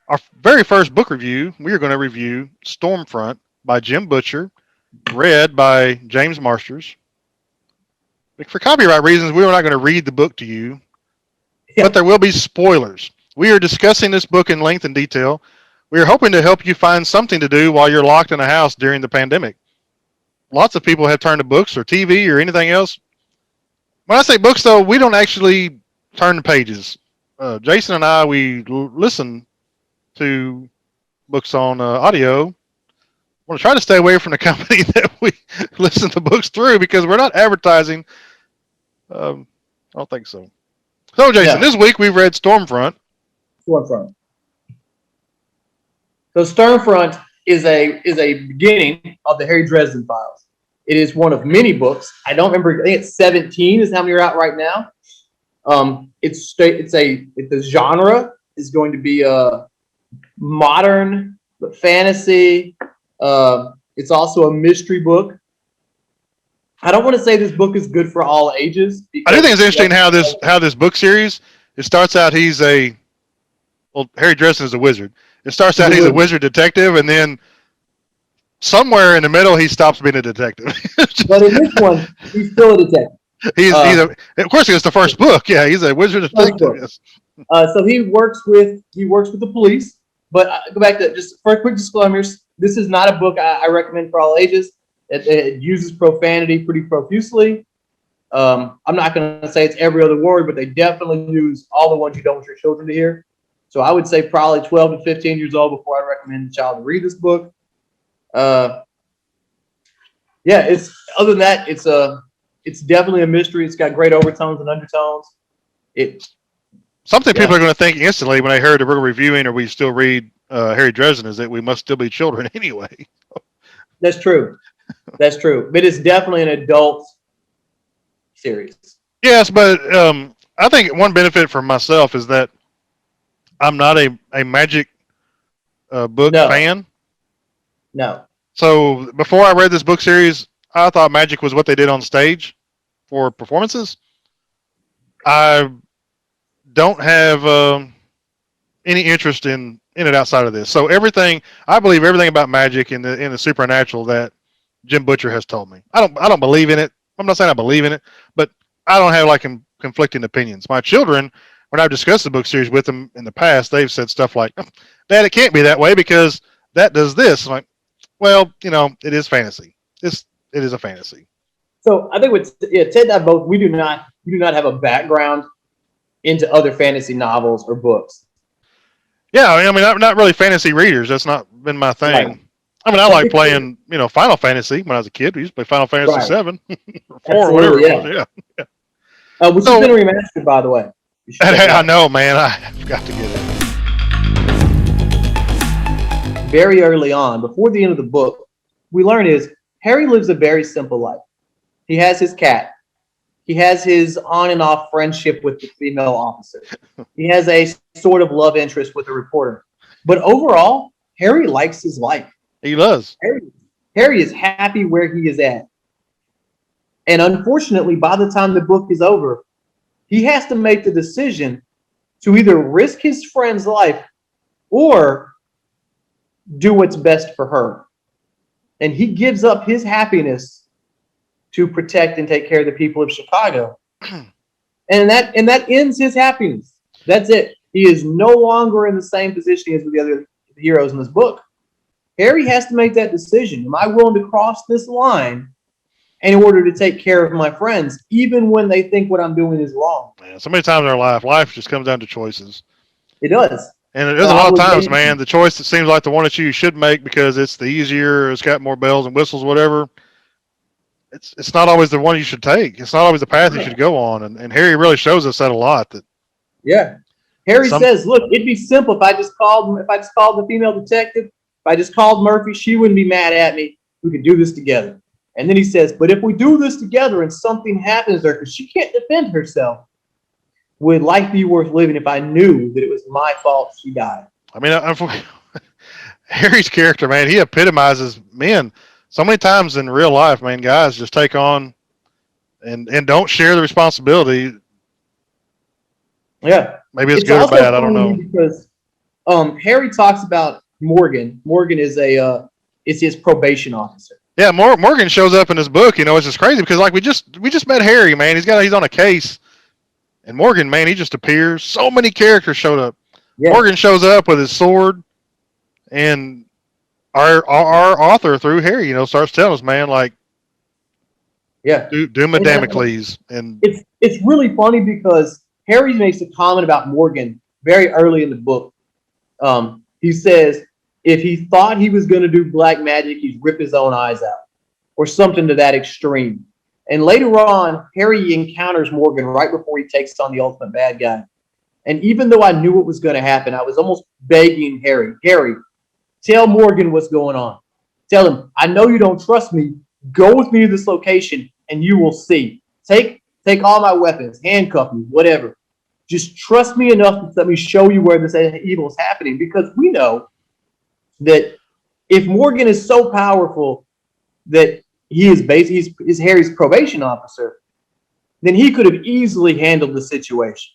Our very first book review, we are going to review Stormfront by Jim Butcher, read by James Marsters. For copyright reasons, we are not going to read the book to you, but Yeah. there will be spoilers. We are discussing this book in length and detail. We are hoping to help you find something to do while you're locked in a house during the pandemic. Lots of people have turned to books or TV or anything else. When I say books, though, we don't actually turn the pages. Jason and I, we listen to books on audio. I want to try to stay away from the company that we listen to books through because we're not advertising. I don't think so. So, Jason, No. this week we've read Stormfront. Stormfront. So Stormfront is a beginning of the Harry Dresden Files. It is one of many books. I don't remember. I think it's 17 is how many are out right now. The genre is going to be a modern but fantasy. It's also a mystery book. I don't want to say this book is good for all ages. I do think it's interesting how this book series. It starts out Harry Dresden is a wizard. It starts out he's a wizard detective, and then somewhere in the middle he stops being a detective. But in this one, he's still a detective. Of course, it's the first book. Yeah, he's a wizard detective. Yes. So he works with the police. But go back to just for quick disclaimers. This is not a book I recommend for all ages. It uses profanity pretty profusely. I'm not going to say it's every other word, but they definitely use all the ones you don't want your children to hear. So I would say probably 12 to 15 years old before I recommend the child to read this book. It's other than that, it's definitely a mystery. It's got great overtones and undertones. Something people are going to think instantly when they heard that we're reviewing or we still read Harry Dresden is that we must still be children anyway. That's true. That's true. But it's definitely an adult series. Yes, but I think one benefit for myself is that I'm not a magic book fan. No. So before I read this book series, I thought magic was what they did on stage for performances. I don't have any interest in it outside of this. So I believe everything about magic in the supernatural that Jim Butcher has told me. I don't believe in it. I'm not saying I believe in it, but I don't have like conflicting opinions. My children, when I've discussed the book series with them in the past, they've said stuff like, "Dad, it can't be that way because that does this." I'm like, well, it is fantasy. It is a fantasy. So I think Ted and I both, we do not have a background into other fantasy novels or books. Yeah, I mean, I'm not really fantasy readers. That's not been my thing. Right. I mean, I like playing, Final Fantasy when I was a kid. We used to play Final Fantasy 7 or 4 or whatever it was. Yeah. Which has been remastered, by the way. I know, man. I forgot to get it. Very early on, before the end of the book, we learn is Harry lives a very simple life. He has his cat. He has his on and off friendship with the female officer. He has a sort of love interest with a reporter. But overall, Harry likes his life. He does. Harry is happy where he is at. And unfortunately, by the time the book is over, he has to make the decision to either risk his friend's life or do what's best for her. And he gives up his happiness to protect and take care of the people of Chicago. And that ends his happiness. That's it. He is no longer in the same position as the other heroes in this book. Harry has to make that decision. Am I willing to cross this line in order to take care of my friends, even when they think what I'm doing is wrong? Man, so many times in our life just comes down to choices. It does. And there's a lot of times, man, the choice that seems like the one that you should make because it's the easier, it's got more bells and whistles, whatever. It's not always the one you should take. It's not always the path you should go on. And Harry really shows us that a lot. Harry says, look, it'd be simple if I just called the female detective, if I just called Murphy, she wouldn't be mad at me. We could do this together. And then he says, but if we do this together and something happens to her because she can't defend herself, would life be worth living if I knew that it was my fault she died? I mean, Harry's character, man, he epitomizes men. so many times in real life, man, guys just take on and don't share the responsibility. Yeah. Maybe it's It's good or also bad. I don't funny to me know. because Harry talks about Morgan. Morgan is his probation officer. Yeah, Morgan shows up in this book. It's just crazy because like we just met Harry, man. He's on a case, and Morgan, man, he just appears. So many characters showed up. Yeah, Morgan shows up with his sword, and our author through Harry, starts telling us, man, like yeah. Doom of And Damocles, and it's really funny because Harry makes a comment about Morgan very early in the book. He says if he thought he was going to do black magic, he'd rip his own eyes out, or something to that extreme. And later on, Harry encounters Morgan right before he takes on the ultimate bad guy. And even though I knew what was going to happen, I was almost begging Harry, tell Morgan what's going on. Tell him, I know you don't trust me. Go with me to this location and you will see. Take all my weapons, handcuff me, whatever. Just trust me enough to let me show you where this evil is happening. Because we know that if Morgan is so powerful that he's Harry's probation officer, then he could have easily handled the situation.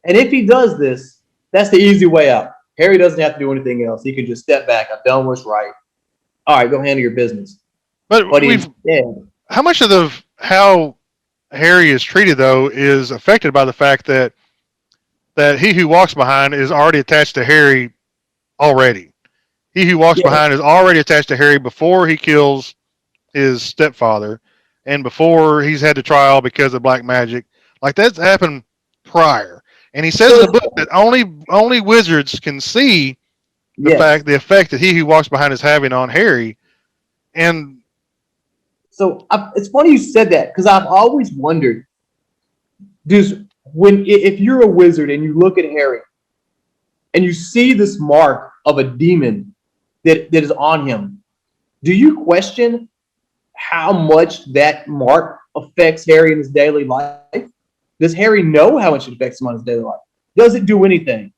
And if he does this, that's the easy way out. Harry doesn't have to do anything else. He can just step back. I've done what's right. All right, go handle your business. but But we've instead, how much of the how Harry is treated though is affected by the fact that he who walks behind is already attached to Harry already. He who walks yeah. behind is already attached to Harry before he kills his stepfather, and before he's had the trial because of black magic. Like that's happened prior. And he says So in the it's, book that only wizards can see yes. the effect that he who walks behind is having on Harry. And So it's funny you said that because I've always wondered, does if you're a wizard and you look at Harry and you see this mark of a demon that is on him, do you question how much that mark affects Harry in his daily life? Does Harry know how much it affects him on his daily life? Does it do anything?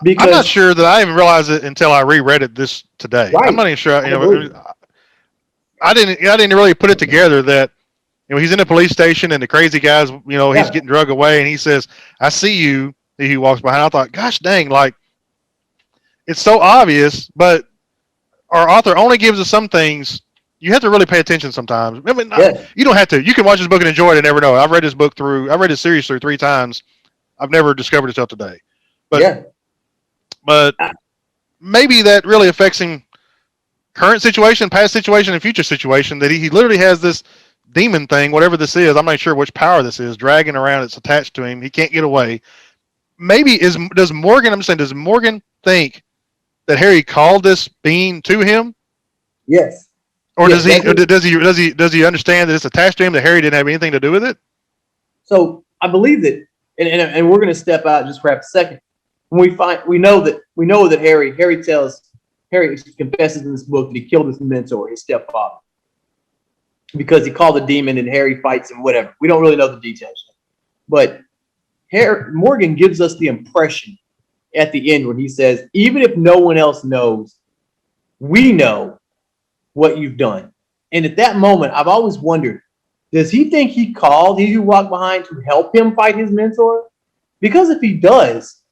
I'm not Because sure that I even realized it until I reread it this today. I'm right, not even sure. I agree. I didn't really put it together that he's in a police station and the crazy guys, he's Yeah, getting drug away and he says, "I see you." He walks behind. I thought, gosh dang, like it's so obvious, but our author only gives us some things. You have to really pay attention sometimes. I mean, yeah, you don't have to. You can watch this book and enjoy it and never know. I've read this series through 3 times. I've never discovered it till today. But yeah. but maybe that really affects him current situation, past situation, and future situation. That he literally has this demon thing, whatever this is. I'm not sure which power this is, dragging around. It's attached to him. He can't get away. Maybe does Morgan? I'm saying, does Morgan think that Harry called this being to him? Yes. Or Yes, that's what, does he understand that it's attached to him that Harry didn't have anything to do with it? so I believe that, and we're going to step out just for a second. When we know that Harry confesses in this book that he killed his mentor, his stepfather, because he called a demon and Harry fights him. Whatever. We don't really know the details, but Morgan gives us the impression at the end when he says, even if no one else knows, we know what you've done. And at that moment, I've always wondered, does he think he called he who walked behind to help him fight his mentor? Because if he does,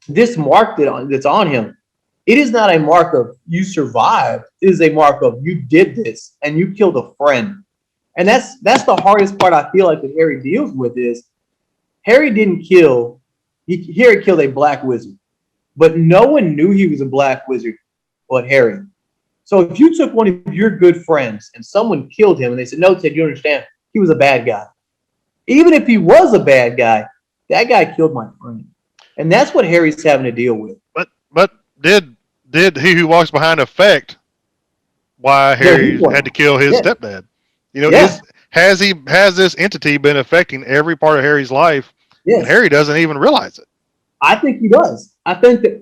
this mark that's on him, it is not a mark of you survived. It is a mark of you did this and you killed a friend. And that's the hardest part I feel like that Harry deals with is Harry didn't kill, Harry killed a black wizard, but no one knew he was a black wizard but Harry. So if you took one of your good friends and someone killed him and they said, no, Ted, you understand, he was a bad guy. Even if he was a bad guy, that guy killed my friend. And that's what Harry's having to deal with. But did he who walks behind affect why Yeah, he Harry had to won. kill his Yeah, stepdad? yeah, Has this entity been affecting every part of Harry's life, and yes. Harry doesn't even realize it? I think he does. I think that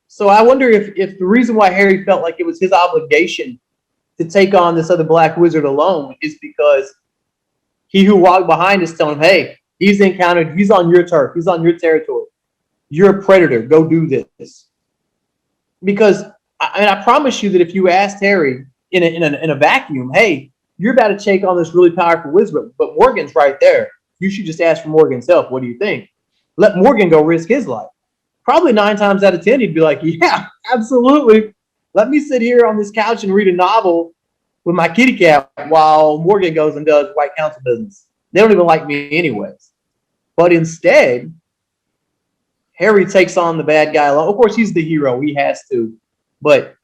so I wonder if the reason why Harry felt like it was his obligation to take on this other black wizard alone is because he who walked behind is telling him, hey, he's on your turf, he's on your territory. You're a predator, go do this. Because I promise you that if you asked Harry in a vacuum, hey, you're about to take on this really powerful wizard, but Morgan's right there. You should just ask for Morgan's help. What do you think? Let Morgan go risk his life. Probably 9 times out of 10, he'd be like, yeah, absolutely. Let me sit here on this couch and read a novel with my kitty cat while Morgan goes and does White Council business. They don't even like me anyways. But instead, Harry takes on the bad guy alone. Of course, he's the hero. He has to. But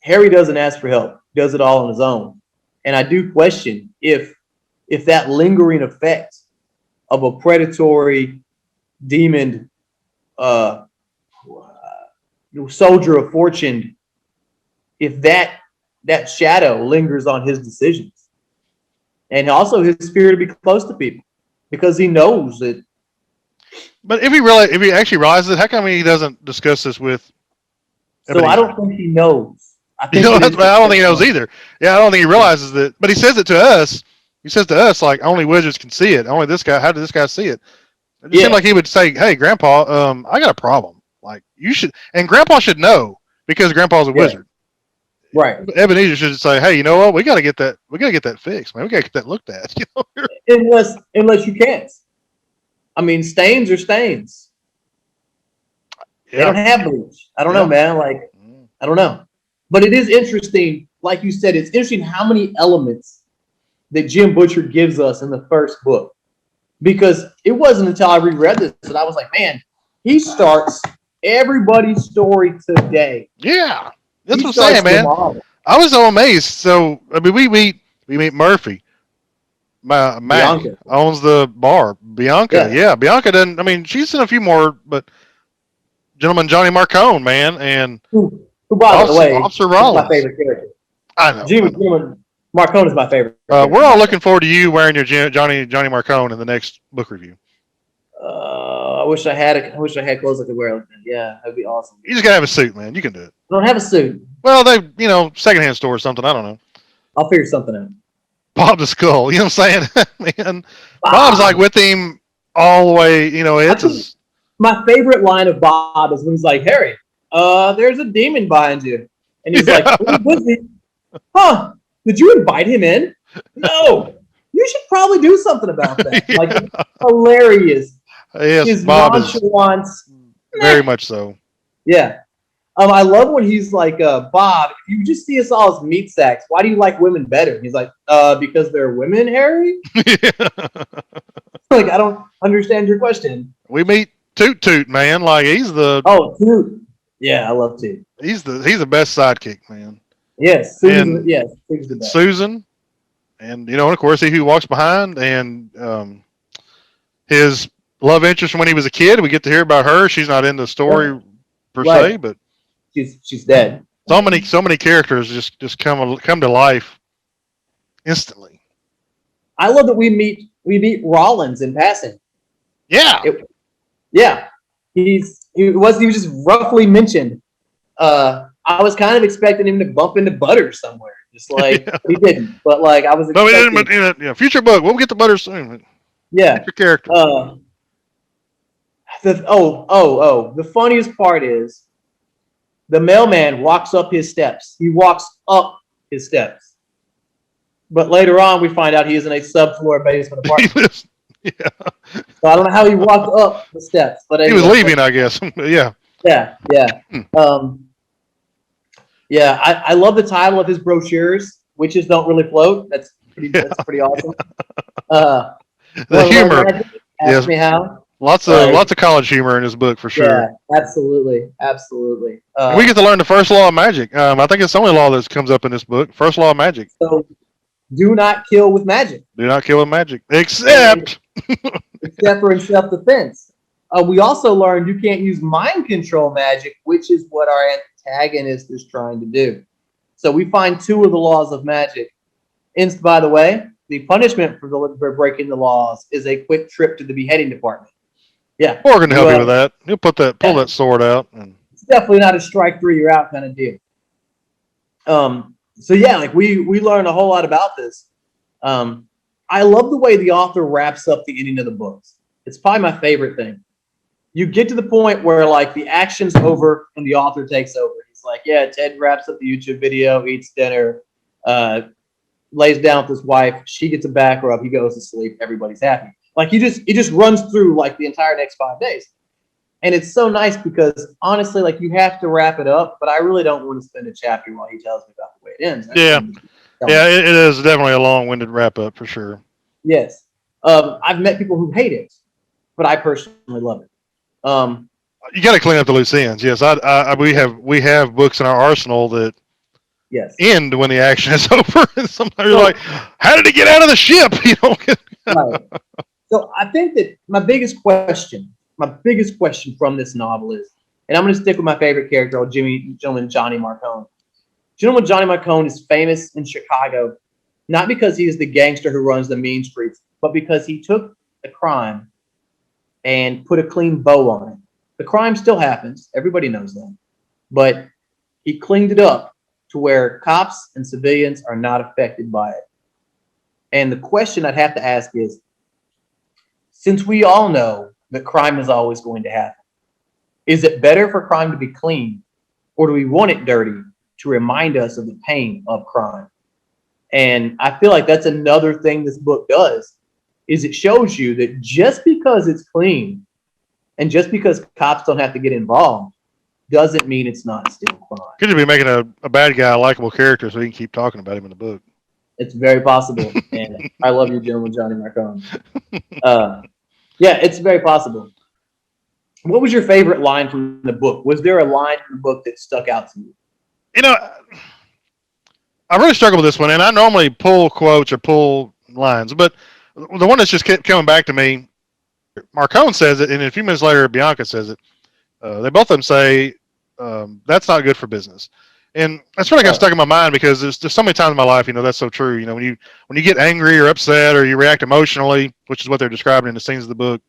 Harry doesn't ask for help. He does it all on his own. And I do question if that lingering effect of a predatory demon soldier of fortune, if that shadow lingers on his decisions. And also his fear to be close to people. Because he knows that. But if he actually realizes it, how come he doesn't discuss this with So I don't think he knows. I think I don't think he knows either. Yeah, I don't think he realizes that. But he says it to us. He says to us like only wizards can see it. Only this guy. How did this guy see it? It just seemed like he would say, "Hey, Grandpa, I got a problem. Like you should, and Grandpa should know because Grandpa's a wizard." Right. Ebenezer should say, "Hey, you know what? We got to get that. We got to get that fixed, man. We got to get that looked at." You know? Unless you can't. I mean, stains are stains. Yeah. They don't have bleach. I don't know, man. Like, I don't know. But it is interesting, like you said, it's interesting how many elements that Jim Butcher gives us in the first book. Because it wasn't until I reread this that I was like, man, he starts everybody's story today. Yeah. That's what I'm saying, man. I was so amazed. So, I mean, we meet Murphy. Mac owns the bar. Bianca. Yeah. Bianca doesn't, I mean, she's in a few more, but gentleman Johnny Marcone, man. And who by the way, Officer Rollins. My favorite character. I know. Gentleman Marcone is my favorite. We're all looking forward to you wearing your Johnny Marcone in the next book review. I wish I had clothes I could wear like that. Yeah, that'd be awesome. You just gotta have a suit, man. You can do it. I don't have a suit. Well, they, secondhand store or something. I don't know. I'll figure something out. Bob the Skull. You know what I'm saying? Man, Bob's like with him all the way. It's my favorite line of Bob is when he's like, Harry, there's a demon behind you. And he's like, who's he? Huh? Did you invite him in? No. You should probably do something about that. Like, it's hilarious. Yes, his Bob nonchalance. Very much so. Yeah. I love when he's like, Bob, if you just see us all as meat sacks, why do you like women better? He's like, because they're women, Harry? Like, I don't understand your question. We meet Toot Toot, man. Like, he's the... Oh, Toot. Yeah, I love Toot. He's the best sidekick, man. Yes, Susan. Yes, Susan's the best. Susan. And, of course, he who walks behind. And his love interest from when he was a kid, we get to hear about her. She's not in the story per se, but... She's dead. So many characters just come to life instantly. I love that we meet Rollins in passing. Yeah. He was just roughly mentioned. I was kind of expecting him to bump into Butter somewhere, just like he didn't. But like I was. No, we didn't. But future book, we'll get to Butter soon. Yeah. Your character. The funniest part is. The mailman walks up his steps. He walks up his steps. But later on, we find out he is in a subfloor basement apartment. Yeah. So I don't know how he walked up the steps, but anyway, he was leaving, I guess. Yeah. Yeah. I love the title of his brochures. Witches don't really float. That's pretty awesome. The humor. Ask me how. Lots of college humor in his book for sure. Yeah, absolutely. We get to learn the first law of magic. I think it's the only law that comes up in this book. First law of magic. So, do not kill with magic. Do not kill with magic, except for in self-defense. We also learned you can't use mind control magic, which is what our antagonist is trying to do. So we find 2 of the laws of magic. And by the way, the punishment for breaking the laws is a quick trip to the beheading department. Yeah, Morgan can help you with that. He'll pull that sword out. It's definitely not a strike 3, you're out kind of deal. So yeah, like we learned a whole lot about this. I love the way the author wraps up the ending of the books. It's probably my favorite thing. You get to the point where like the action's over and the author takes over. He's It's like, yeah, Ted wraps up the YouTube video, eats dinner, lays down with his wife. She gets a back rub. He goes to sleep. Everybody's happy. Like he just runs through like the entire next 5 days. And it's so nice because honestly, like you have to wrap it up, but I really don't want to spend a chapter while he tells me about the way it ends. Yeah, yeah, it is definitely a long-winded wrap up for sure. Yes. I've met people who hate it, but I personally love it. You got to clean up the loose ends. Yes, we have books in our arsenal that yes. end when the action is over. And sometimes you're like, how did he get out of the ship? You know. Right. So I think that my biggest question from this novel is, and I'm going to stick with my favorite character, Gentleman Johnny Marcone. Gentleman Johnny Marcone is famous in Chicago, not because he is the gangster who runs the mean streets, but because he took a crime and put a clean bow on it. The crime still happens. Everybody knows that. But he cleaned it up to where cops and civilians are not affected by it. And the question I'd have to ask is, since we all know that crime is always going to happen, is it better for crime to be clean, or do we want it dirty to remind us of the pain of crime? And I feel like that's another thing this book does, is it shows you that just because it's clean and just because cops don't have to get involved doesn't mean it's not still crime. Could you be making a bad guy a likable character so you can keep talking about him in the book? It's very possible. And I love you, Gentleman Johnny Marcone. Yeah, it's very possible. What was your favorite line from the book? Was there a line from the book that stuck out to you? You know, I really struggle with this one, and I normally pull quotes or pull lines, but the one that's just kept coming back to me, Marcone says it, and a few minutes later, Bianca says it. They both of them say, that's not good for business. And that's really got stuck in my mind because there's so many times in my life, that's so true. When you get angry or upset or you react emotionally, which is what they're describing in the scenes of the book,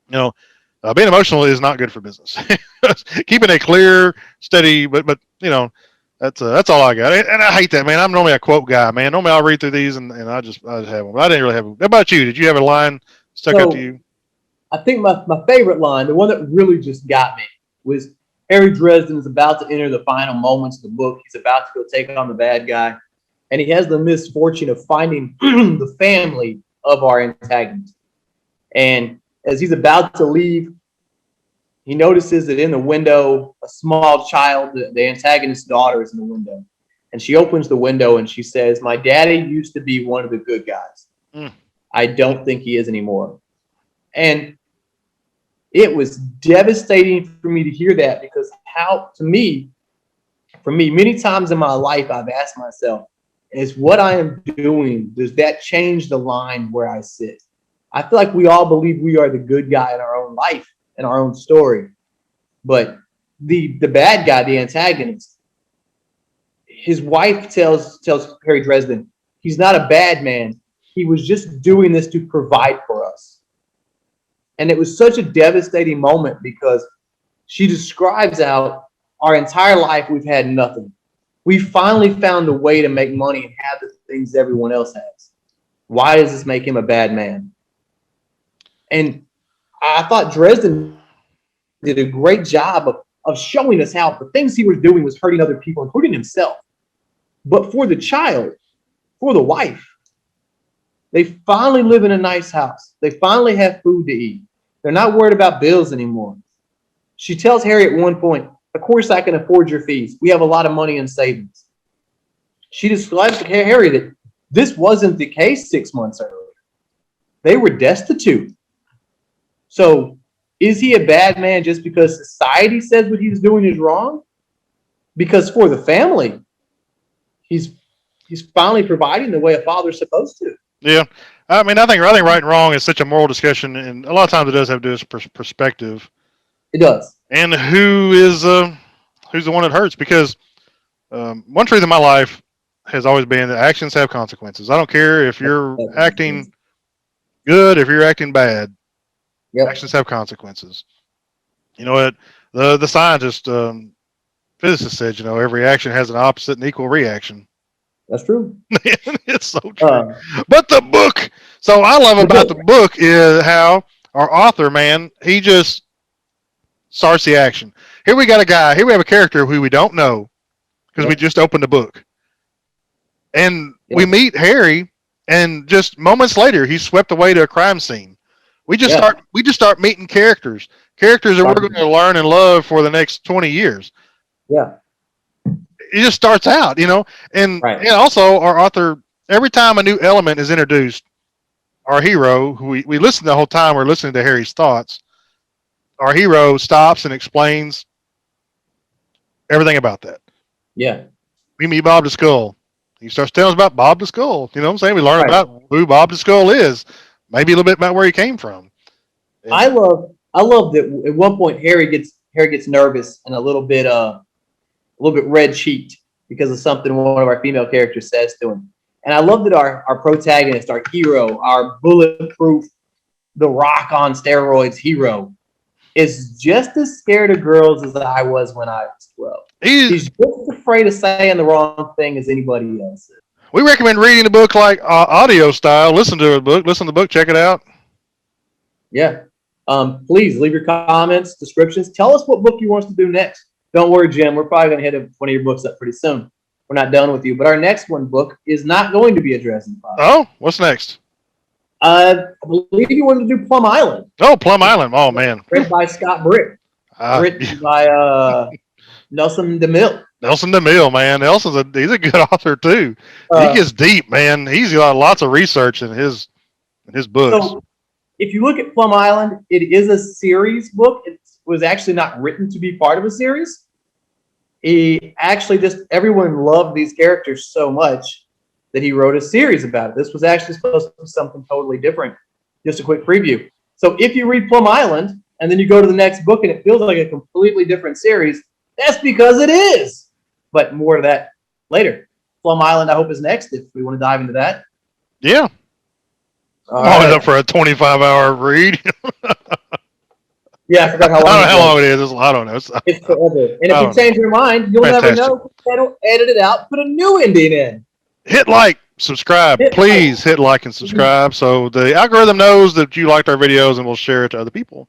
being emotional is not good for business. Keeping a clear, steady, but that's all I got. And I hate that, man. I'm normally a quote guy, man. Normally I'll read through these and I just have one. But I didn't really have one. How about you? Did you have a line stuck out to you? I think my favorite line, the one that really just got me, was Harry Dresden is about to enter the final moments of the book. He's about to go take on the bad guy. And he has the misfortune of finding the family of our antagonist. And as he's about to leave, he notices that in the window, a small child, the antagonist's daughter, is in the window. And she opens the window and she says, "My daddy used to be one of the good guys. I don't think he is anymore." And it was devastating for me to hear that, because for me, many times in my life, I've asked myself, is what I am doing, does that change the line where I sit? I feel like we all believe we are the good guy in our own life, in our own story. But the bad guy, the antagonist, his wife tells Harry Dresden, he's not a bad man. He was just doing this to provide for us. And it was such a devastating moment, because she describes how our entire life we've had nothing. We finally found a way to make money and have the things everyone else has. Why does this make him a bad man? And I thought Dresden did a great job of showing us how the things he was doing was hurting other people, including himself. But for the child, for the wife, they finally live in a nice house. They finally have food to eat. They're not worried about bills anymore. She tells Harry at one point, "Of course I can afford your fees. We have a lot of money in savings." She describes to Harry that this wasn't the case 6 months earlier. They were destitute. So is he a bad man just because society says what he's doing is wrong? Because for the family, he's finally providing the way a father's supposed to. Yeah. I mean, I think right and wrong is such a moral discussion, and a lot of times it does have to do with perspective. It does. And who's the one that hurts? Because one truth in my life has always been that actions have consequences. I don't care if you're acting good, if you're acting bad. Yep. Actions have consequences. You know what? The scientist, physicist said, every action has an opposite and equal reaction. That's true. It's so true. But the book, so I love about the book is how our author, man, he just starts the action. Here we got a guy. Here we have a character who we don't know because we just opened the book, and we meet Harry, and just moments later he's swept away to a crime scene. We just start meeting characters that we're going to learn and love for the next 20 years. Yeah. It just starts out, and also our author, every time a new element is introduced, our hero, who we listen the whole time, we're listening to Harry's thoughts, our hero stops and explains everything about that. Yeah. We meet Bob the Skull. He starts telling us about Bob the Skull. You know what I'm saying? We learn about who Bob the Skull is, maybe a little bit about where he came from. And I love that at one point Harry gets nervous and a little bit red cheeked because of something one of our female characters says to him. And I love that our protagonist, our hero, our bulletproof, the Rock on steroids hero, is just as scared of girls as I was when I was 12. He's just afraid of saying the wrong thing as anybody else is. We recommend reading the book like audio style. Listen to the book, check it out. Yeah. Please leave your comments, descriptions. Tell us what book you want us to do next. Don't worry, Jim. We're probably going to hit one of your books up pretty soon. We're not done with you. But our next book is not going to be a Dresden Files. Oh, what's next? I believe you wanted to do Plum Island. Oh, Plum Island. Oh, man. Written by Scott Brick. Written by Nelson DeMille. Nelson DeMille, man. He's a good author, too. He gets deep, man. He's got lots of research in his books. So, if you look at Plum Island, it is a series book. It was actually not written to be part of a series. Everyone loved these characters so much that he wrote a series about it. This was actually supposed to be something totally different. Just a quick preview. So if you read Plum Island and then you go to the next book and it feels like a completely different series, that's because it is. But more of that later. Plum Island, I hope, is next if we want to dive into that. Yeah. I'm up for a 25-hour read. Yeah, I forgot how long. I don't know how long it is. I don't know. It's forever. And if you change your mind, you'll never know. It'll edit it out, put a new ending in. Hit like, subscribe. Please hit like and subscribe so the algorithm knows that you liked our videos and will share it to other people.